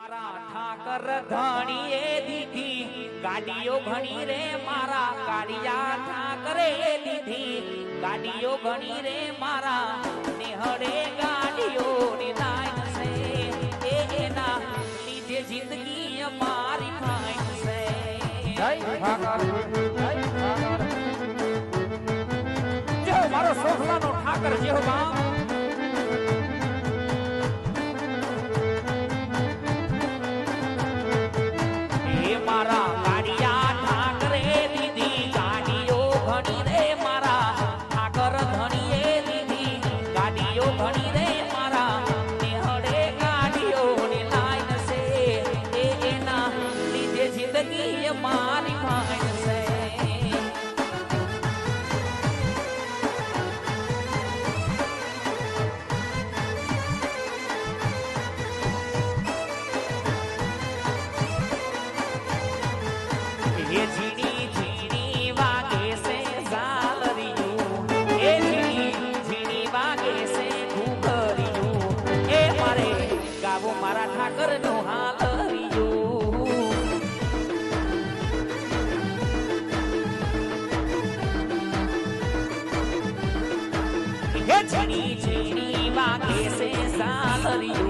ઠાકર ધણીએ દીધી ગાડીઓ ઘણી રે મારા કાળિયા ઠાકરે દીધી ગાડીઓ ઘણી રે મારા નેહડે ગાડીઓ ની લાઈન છે એના લીધે જિંદગી અમારી ફાઈન છે જય ઠાકર જય ઠાકર જો મારો સોખલાનો ઠાકર જેવો બાપ મારા કાળિયા ઠાકરે દીધી ગાડીઓ ઘણી રે મારા ઠાકર ધણીએ દીધી ગાડીઓ ઘણી રે મારા નેહડે ગાડીઓની લાઈન છે એના લીધે જિંદગી મારી ફાઈન છે એ ઝીણી ઝીણી વાગે છે ઝાલરિયું એ ઝીણી ઝીણી વાગે છે ઘૂઘરિયું એ મારે ગાવો મારા ઠાકરનું હાલરિયું એ ઝીણી ઝીણી વાગે છે ઝાલરિયું